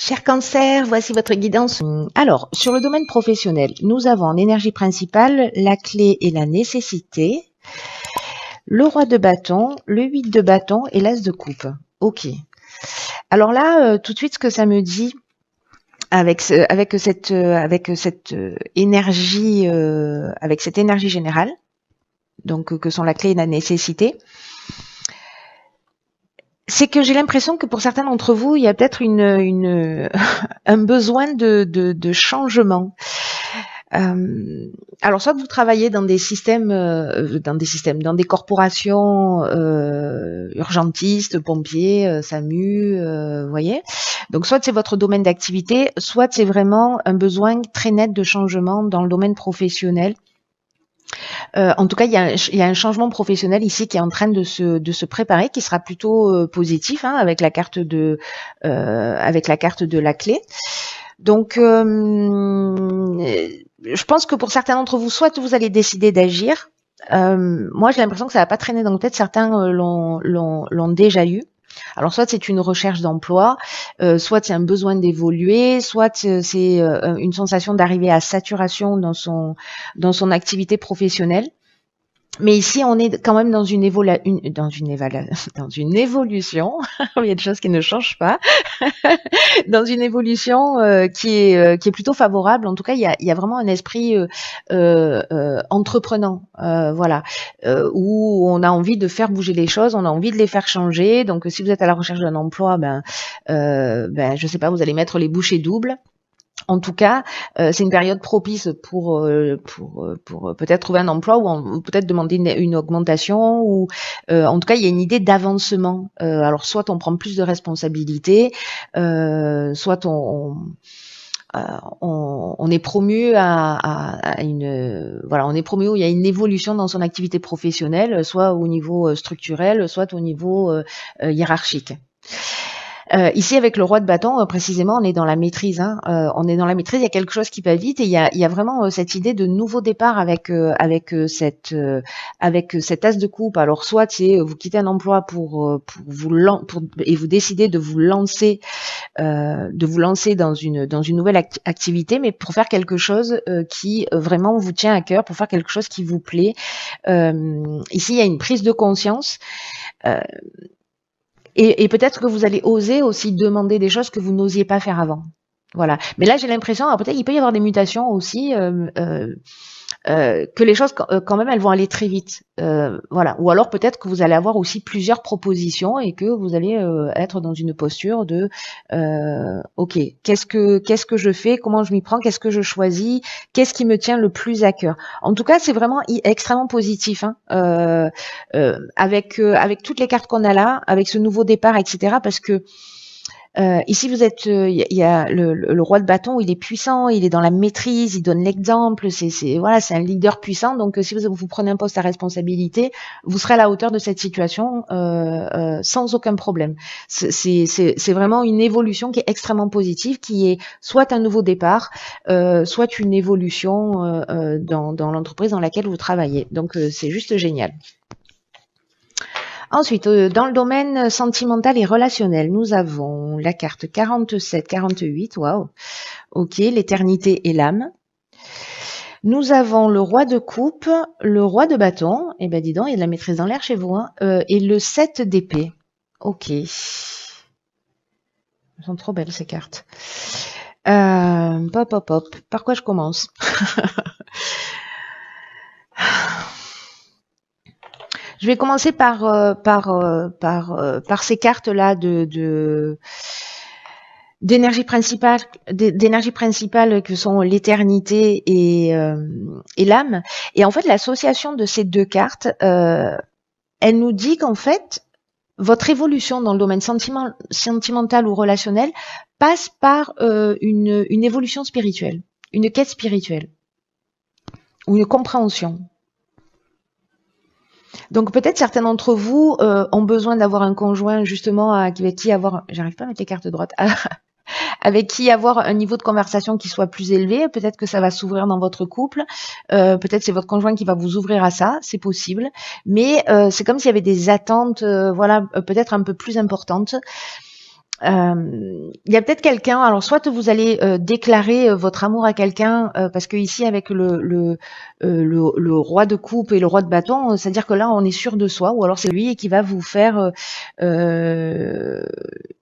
Cher Cancer, voici votre guidance. Alors, sur le domaine professionnel, nous avons en énergie principale la clé et la nécessité, le roi de bâton, le 8 de bâton et l'as de coupe. Ok. Alors là, tout de suite, ce que ça me dit avec cette énergie, générale, donc que sont la clé et la nécessité, c'est que j'ai l'impression que pour certains d'entre vous, il y a peut-être un besoin de changement. Alors soit vous travaillez dans des systèmes, dans des corporations urgentistes, pompiers, SAMU, vous voyez. Donc soit c'est votre domaine d'activité, soit c'est vraiment un besoin très net de changement dans le domaine professionnel. En tout cas, il y a un changement professionnel ici qui est en train de se préparer, qui sera plutôt positif, hein, avec la carte de la clé. Donc, je pense que pour certains d'entre vous, soit vous allez décider d'agir. Moi, j'ai l'impression que ça va pas traîner dans la tête. Certains l'ont déjà eu. Alors, soit c'est une recherche d'emploi, soit c'est un besoin d'évoluer, soit c'est une sensation d'arriver à saturation dans son activité professionnelle. Mais ici, on est quand même dans une évolution. Il y a des choses qui ne changent pas. Dans une évolution qui est plutôt favorable. En tout cas, il y a vraiment un esprit entreprenant, voilà, où on a envie de faire bouger les choses, on a envie de les faire changer. Donc, si vous êtes à la recherche d'un emploi, je sais pas, vous allez mettre les bouchées doubles. En tout cas, c'est une période propice pour peut-être trouver un emploi ou peut-être demander une augmentation ou en tout cas, il y a une idée d'avancement. Alors, soit on prend plus de responsabilités, soit on est promu on est promu où il y a une évolution dans son activité professionnelle, soit au niveau structurel, soit au niveau hiérarchique. Ici, avec le roi de bâton, précisément, on est dans la maîtrise. Hein. On est dans la maîtrise. Il y a quelque chose qui va vite et il y a vraiment cette idée de nouveau départ avec cet as de coupe. Alors, soit c'est vous quittez un emploi et vous décidez de vous lancer dans une nouvelle activité, mais pour faire quelque chose qui vraiment vous tient à cœur, pour faire quelque chose qui vous plaît. Ici, il y a une prise de conscience. Et peut-être que vous allez oser aussi demander des choses que vous n'osiez pas faire avant. Voilà. Mais là, j'ai l'impression, peut-être qu'il peut y avoir des mutations aussi, que les choses, quand même, elles vont aller très vite. Voilà. Ou alors peut-être que vous allez avoir aussi plusieurs propositions et que vous allez être dans une posture de ok, qu'est-ce que je fais, comment je m'y prends, qu'est-ce que je choisis, qu'est-ce qui me tient le plus à cœur. En tout cas, c'est vraiment extrêmement positif, hein, avec toutes les cartes qu'on a là, avec ce nouveau départ, etc. Parce que ici, vous êtes, il y a le roi de bâton, il est puissant, il est dans la maîtrise, il donne l'exemple, c'est un leader puissant. Donc, si vous prenez un poste à responsabilité, vous serez à la hauteur de cette situation sans aucun problème. C'est vraiment une évolution qui est extrêmement positive, qui est soit un nouveau départ, soit une évolution dans l'entreprise dans laquelle vous travaillez. Donc, c'est juste génial. Ensuite, dans le domaine sentimental et relationnel, nous avons la carte 47-48, waouh, ok, l'éternité et l'âme. Nous avons le roi de coupe, le roi de bâton, et ben dis donc, il y a de la maîtrise dans l'air chez vous, hein, et le 7 d'épée. Ok. Elles sont trop belles ces cartes. Hop. Par quoi je commence? Je vais commencer par ces cartes-là d'énergie principale que sont l'éternité et l'âme. Et en fait, l'association de ces deux cartes, elle nous dit qu'en fait, votre évolution dans le domaine sentimental ou relationnel passe par une évolution spirituelle, une quête spirituelle ou une compréhension. Donc peut-être certains d'entre vous ont besoin d'avoir un conjoint justement avec qui avoir, j'arrive pas à mettre les cartes droites, avec qui avoir un niveau de conversation qui soit plus élevé. Peut-être que ça va s'ouvrir dans votre couple. Peut-être c'est votre conjoint qui va vous ouvrir à ça, c'est possible. Mais c'est comme s'il y avait des attentes, peut-être un peu plus importantes. Il y a peut-être quelqu'un, alors soit vous allez déclarer votre amour à quelqu'un, parce que ici avec le roi de coupe et le roi de bâton, c'est-à-dire que là on est sûr de soi, ou alors c'est lui qui va vous faire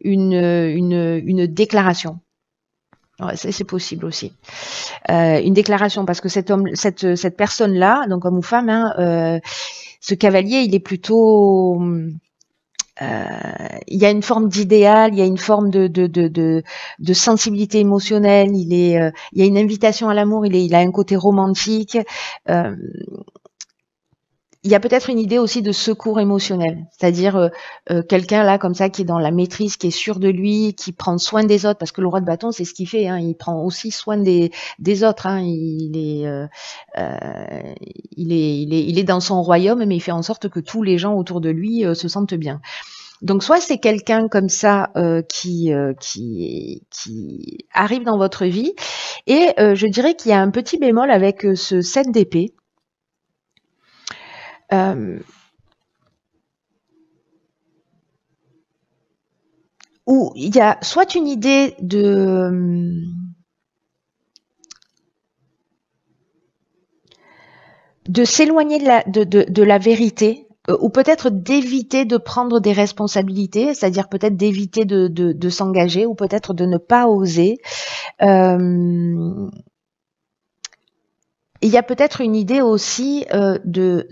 une déclaration. Ouais, c'est possible aussi. Une déclaration, parce que cet homme, cette personne-là, donc homme ou femme, hein, ce cavalier, il est plutôt il y a une forme d'idéal, il y a une forme de sensibilité émotionnelle, il y a une invitation à l'amour, il a un côté romantique. Euh, il y a peut-être une idée aussi de secours émotionnel, c'est-à-dire quelqu'un là comme ça qui est dans la maîtrise, qui est sûr de lui, qui prend soin des autres, parce que le roi de bâton c'est ce qu'il fait, hein, il prend aussi soin des autres, hein, il est dans son royaume, mais il fait en sorte que tous les gens autour de lui se sentent bien. Donc soit c'est quelqu'un comme ça qui arrive dans votre vie, et je dirais qu'il y a un petit bémol avec ce 7 d'épée. Où il y a soit une idée de s'éloigner de la vérité, ou peut-être d'éviter de prendre des responsabilités, c'est-à-dire peut-être d'éviter de s'engager, ou peut-être de ne pas oser. Il y a peut-être une idée aussi de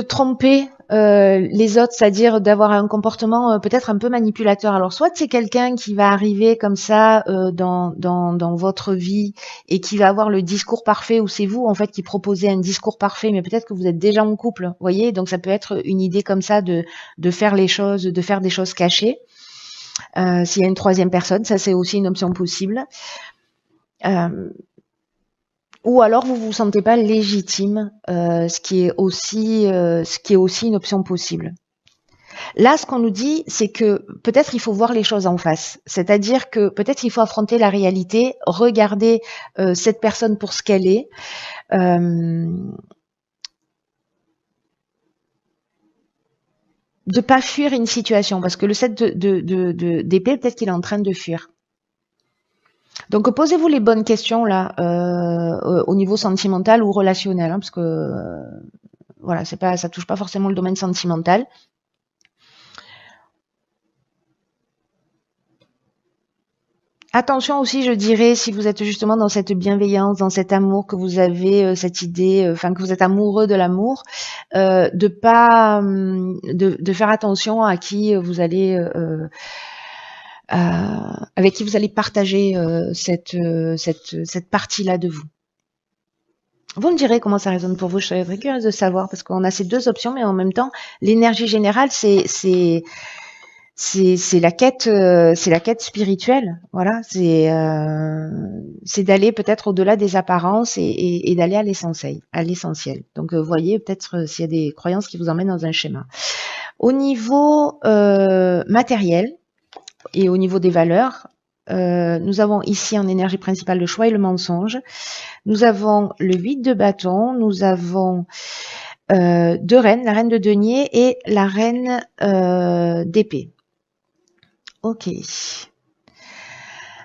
tromper les autres, c'est-à-dire d'avoir un comportement peut-être un peu manipulateur. Alors soit c'est quelqu'un qui va arriver comme ça dans votre vie et qui va avoir le discours parfait, ou c'est vous en fait qui proposez un discours parfait, mais peut-être que vous êtes déjà en couple, vous voyez, donc ça peut être une idée comme ça de faire les choses, de faire des choses cachées. S'il y a une troisième personne, ça c'est aussi une option possible. Ou alors vous vous sentez pas légitime, ce qui est aussi une option possible. Là, ce qu'on nous dit, c'est que peut-être il faut voir les choses en face. C'est-à-dire que peut-être il faut affronter la réalité, regarder cette personne pour ce qu'elle est. De pas fuir une situation, parce que le 7 d'épée, peut-être qu'il est en train de fuir. Donc posez-vous les bonnes questions là, au niveau sentimental ou relationnel, hein, parce que voilà, ça touche pas forcément le domaine sentimental. Attention aussi, je dirais, si vous êtes justement dans cette bienveillance, dans cet amour, que vous avez cette idée, enfin que vous êtes amoureux de l'amour, de pas, de faire attention à qui vous allez, avec qui vous allez partager cette partie-là de vous. Vous me direz comment ça résonne pour vous. Je serais très curieuse de savoir, parce qu'on a ces deux options, mais en même temps, l'énergie générale, c'est la quête spirituelle. Voilà, c'est d'aller peut-être au-delà des apparences et d'aller à l'essentiel. Donc, vous voyez peut-être s'il y a des croyances qui vous emmènent dans un schéma. Au niveau matériel et au niveau des valeurs, nous avons ici en énergie principale le choix et le mensonge. Nous avons le 8 de bâton, nous avons deux reines, la reine de denier et la reine d'épée. Ok.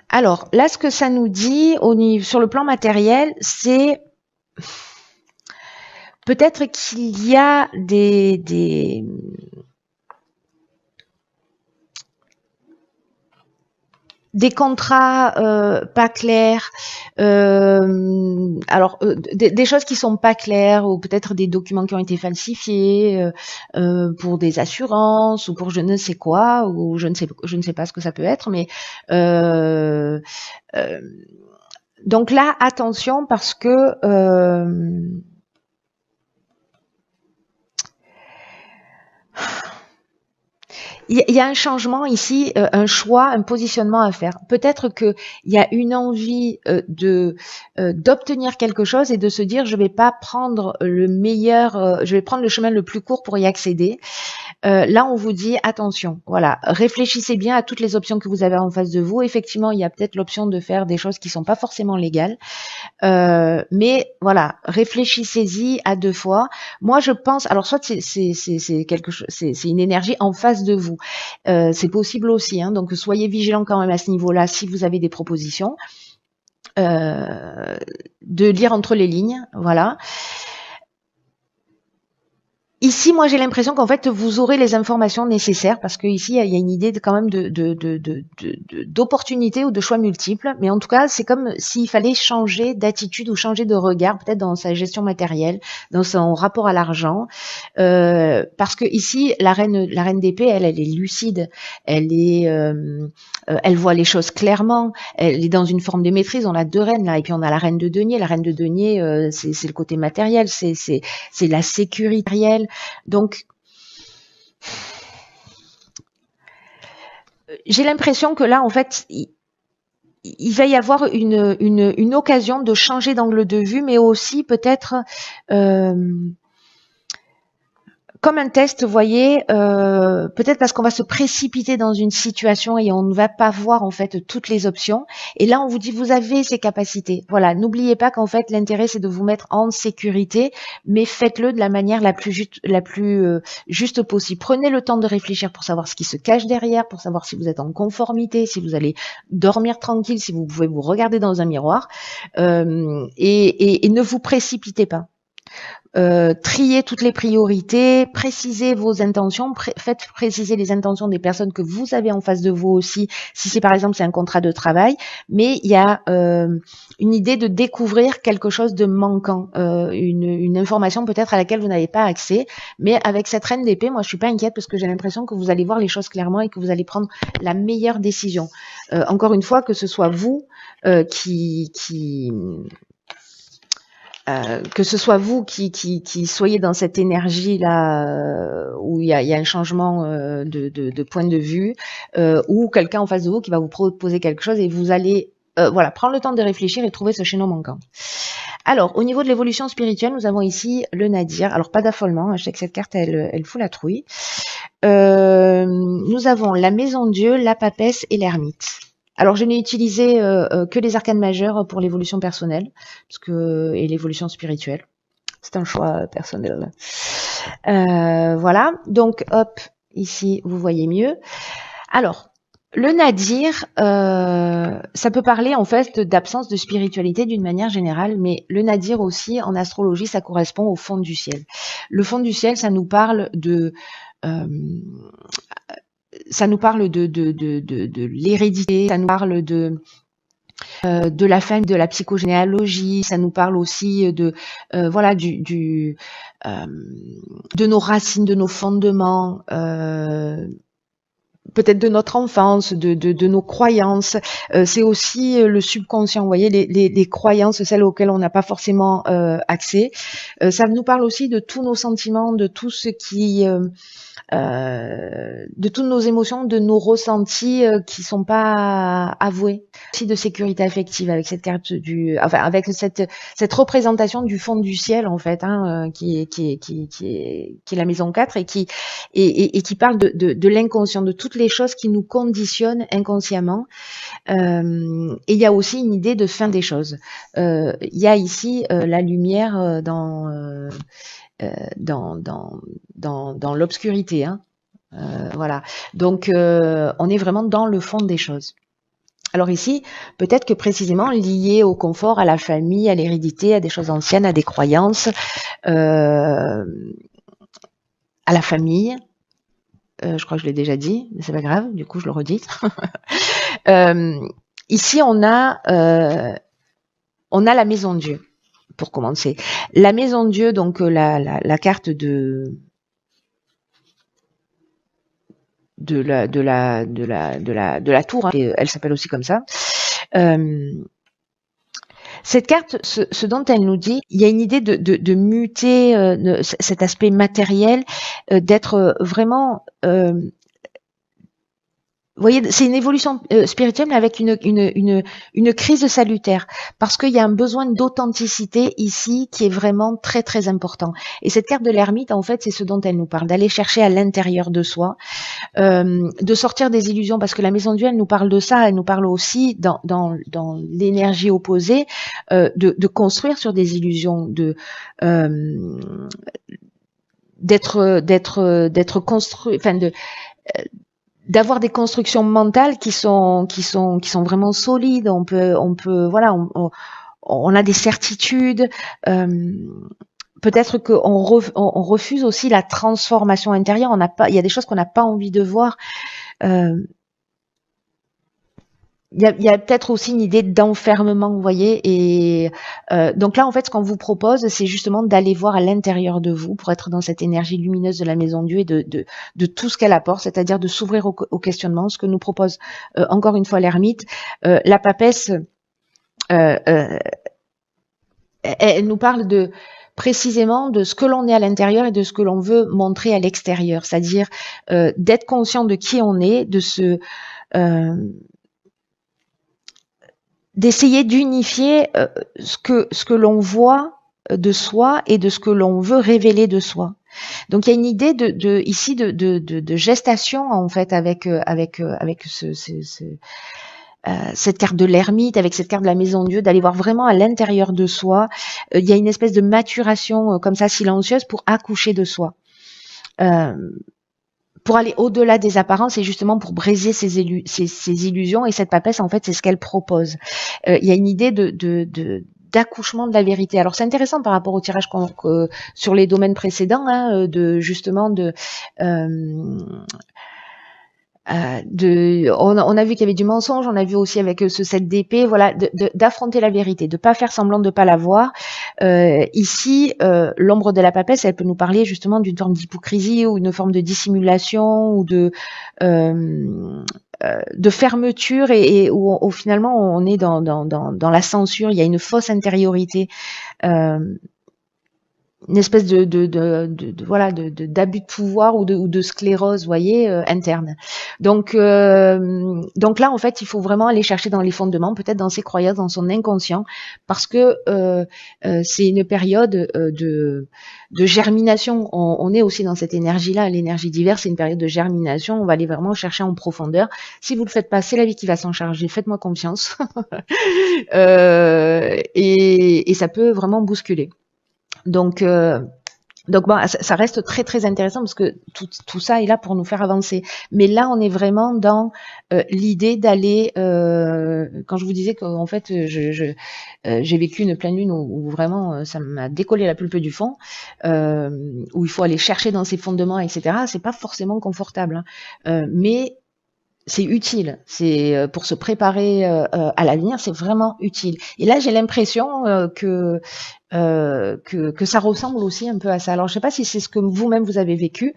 Alors là, ce que ça nous dit sur le plan matériel, c'est peut-être qu'il y a des contrats pas clairs, alors des choses qui sont pas claires, ou peut-être des documents qui ont été falsifiés pour des assurances ou pour je ne sais quoi, ou je ne sais pas ce que ça peut être, mais donc là attention, parce que il y a un changement ici, un choix, un positionnement à faire. Peut-être qu'il y a une envie d'obtenir quelque chose et de se dire je vais pas prendre le meilleur, je vais prendre le chemin le plus court pour y accéder. là, on vous dit attention, voilà, réfléchissez bien à toutes les options que vous avez en face de vous. Effectivement, il y a peut-être l'option de faire des choses qui sont pas forcément légales, mais voilà, réfléchissez-y à 2 fois. Moi, je pense, alors soit c'est quelque chose, c'est une énergie en face de vous, c'est possible aussi, hein, donc soyez vigilants quand même à ce niveau-là si vous avez des propositions, de lire entre les lignes, voilà. Ici, moi, j'ai l'impression qu'en fait, vous aurez les informations nécessaires parce que ici, il y a une idée quand même d'opportunité ou de choix multiples. Mais en tout cas, c'est comme s'il fallait changer d'attitude ou changer de regard, peut-être dans sa gestion matérielle, dans son rapport à l'argent, parce que ici, la reine d'épée, elle est lucide, elle voit les choses clairement, elle est dans une forme de maîtrise. On a 2 reines là, et puis on a la reine de denier. La reine de denier, c'est le côté matériel, c'est la sécurité réelle. Donc, j'ai l'impression que là, en fait, il va y avoir une occasion de changer d'angle de vue, mais aussi peut-être comme un test, vous voyez, peut-être parce qu'on va se précipiter dans une situation et on ne va pas voir en fait toutes les options. Et là, on vous dit, vous avez ces capacités. Voilà, n'oubliez pas qu'en fait, l'intérêt, c'est de vous mettre en sécurité, mais faites-le de la manière la plus juste possible. Prenez le temps de réfléchir pour savoir ce qui se cache derrière, pour savoir si vous êtes en conformité, si vous allez dormir tranquille, si vous pouvez vous regarder dans un miroir, et ne vous précipitez pas. Triez toutes les priorités, précisez vos intentions, faites préciser les intentions des personnes que vous avez en face de vous aussi, si c'est par exemple c'est un contrat de travail, mais il y a une idée de découvrir quelque chose de manquant, une information peut-être à laquelle vous n'avez pas accès, mais avec cette reine d'épée, moi je suis pas inquiète parce que j'ai l'impression que vous allez voir les choses clairement et que vous allez prendre la meilleure décision. Encore une fois, que ce soit vous que ce soit vous qui soyez dans cette énergie-là où il y a un changement de point de vue, ou quelqu'un en face de vous qui va vous proposer quelque chose et vous allez voilà, prendre le temps de réfléchir et trouver ce chaînon manquant. Alors, au niveau de l'évolution spirituelle, nous avons ici le Nadir. Alors, pas d'affolement, je sais que cette carte, elle fout la trouille. Nous avons la Maison Dieu, la Papesse et l'Ermite. Alors, je n'ai utilisé que les arcanes majeures pour l'évolution personnelle et l'évolution spirituelle. C'est un choix personnel. Voilà. Donc, hop, ici, vous voyez mieux. Alors, le Nadir, ça peut parler en fait d'absence de spiritualité d'une manière générale, mais le Nadir aussi, en astrologie, ça correspond au fond du ciel. Le fond du ciel, ça nous parle de l'hérédité, ça nous parle de la famille, de la psychogénéalogie, ça nous parle aussi de voilà de nos racines, de nos fondements, peut-être de notre enfance, de nos croyances. C'est aussi le subconscient, vous voyez, les croyances, celles auxquelles on n'a pas forcément accès. Ça nous parle aussi de tous nos sentiments, de tout ce qui de toutes nos émotions, de nos ressentis qui sont pas avoués, aussi de sécurité affective avec cette carte avec cette représentation du fond du ciel en fait, hein, qui est la maison 4 et qui parle de l'inconscient, de toutes les choses qui nous conditionnent inconsciemment. Et il y a aussi une idée de fin des choses. Il y a ici la lumière dans l'obscurité, hein. Voilà. Donc, on est vraiment dans le fond des choses. Alors ici, peut-être que précisément lié au confort, à la famille, à l'hérédité, à des choses anciennes, à des croyances, à la famille. Je crois que je l'ai déjà dit, mais c'est pas grave, du coup je le redis. Ici, on a la maison Dieu. Pour commencer, la maison Dieu, donc la carte de la tour, hein, elle s'appelle aussi comme ça. Cette carte, ce dont elle nous dit, il y a une idée de muter cet aspect matériel, d'être vraiment vous voyez, c'est une évolution spirituelle, mais avec une crise salutaire, parce qu'il y a un besoin d'authenticité ici qui est vraiment très très important. Et cette carte de l'ermite, en fait, c'est ce dont elle nous parle, d'aller chercher à l'intérieur de soi, de sortir des illusions, parce que la maison de Dieu, elle nous parle de ça, elle nous parle aussi dans l'énergie opposée, de construire sur des illusions, d'être construit, enfin d'avoir des constructions mentales qui sont vraiment solides. On peut voilà, on a des certitudes. Peut-être qu'on on refuse aussi la transformation intérieure. Il y a des choses qu'on n'a pas envie de voir. Il y a peut-être aussi une idée d'enfermement, vous voyez, et donc là, en fait, ce qu'on vous propose, c'est justement d'aller voir à l'intérieur de vous pour être dans cette énergie lumineuse de la Maison de Dieu et de tout ce qu'elle apporte, c'est-à-dire de s'ouvrir au questionnement, ce que nous propose encore une fois l'ermite. La papesse, elle nous parle précisément de ce que l'on est à l'intérieur et de ce que l'on veut montrer à l'extérieur, c'est-à-dire d'être conscient de qui on est, d'essayer d'unifier ce que l'on voit de soi et de ce que l'on veut révéler de soi. Donc il y a une idée ici de gestation en fait avec cette carte de l'ermite, avec cette carte de la Maison de Dieu, d'aller voir vraiment à l'intérieur de soi. Il y a une espèce de maturation comme ça silencieuse pour accoucher de soi. Pour aller au-delà des apparences et justement pour briser ces illusions. Et cette papesse, en fait, c'est ce qu'elle propose. Il y a une idée d'accouchement de la vérité. Alors c'est intéressant par rapport au tirage sur les domaines précédents, hein, on a vu qu'il y avait du mensonge, on a vu aussi avec ce 7 d'épée, voilà, d'affronter la vérité, de pas faire semblant de pas la voir. Ici, l'ombre de la papesse, elle peut nous parler justement d'une forme d'hypocrisie ou une forme de dissimulation ou de fermeture et où finalement on est dans la censure. Il y a une fausse intériorité. Une espèce d'abus de pouvoir ou de sclérose, vous voyez, interne. Donc là, en fait, il faut vraiment aller chercher dans les fondements, peut-être dans ses croyances, dans son inconscient, parce que c'est une période de germination. On est aussi dans cette énergie-là, l'énergie diverse, c'est une période de germination. On va aller vraiment chercher en profondeur. Si vous le faites pas, c'est la vie qui va s'en charger. Faites-moi confiance. Et ça peut vraiment bousculer. Donc bon, ça reste très très intéressant parce que tout ça est là pour nous faire avancer. Mais là, on est vraiment dans l'idée d'aller. Quand je vous disais qu'en fait, j'ai vécu une pleine lune où vraiment ça m'a décollé la pulpe du fond, où il faut aller chercher dans ses fondements, etc. C'est pas forcément confortable, hein. Mais c'est utile, c'est pour se préparer à l'avenir, c'est vraiment utile. Et là, j'ai l'impression que ça ressemble aussi un peu à ça. Alors, je sais pas si c'est ce que vous-même vous avez vécu,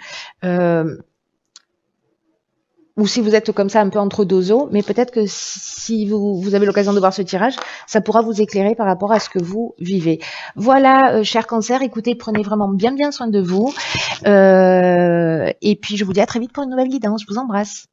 ou si vous êtes comme ça un peu entre deux eaux, mais peut-être que si vous avez l'occasion de voir ce tirage, ça pourra vous éclairer par rapport à ce que vous vivez. Voilà, cher Cancer, écoutez, prenez vraiment bien soin de vous. Et puis, je vous dis à très vite pour une nouvelle guidance. Je vous embrasse.